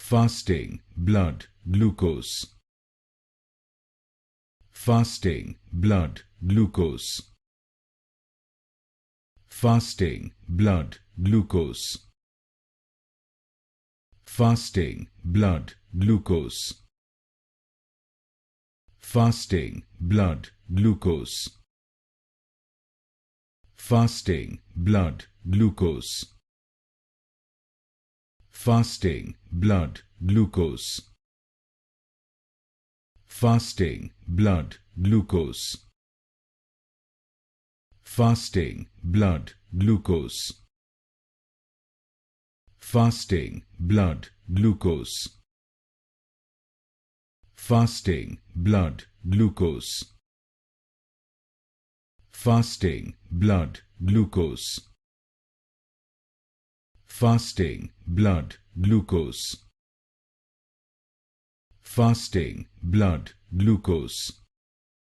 fasting, blood, glucose, fasting, blood, glucose, fasting, blood, glucose, fasting, blood, glucose, fasting, blood, glucose, fasting, blood, glucose, fasting, blood, glucose, fasting, blood, glucose, fasting, blood, glucose, fasting, blood, glucose, fasting, blood, glucose, fasting, blood, glucose, fasting, blood, glucose, fasting, blood, glucose,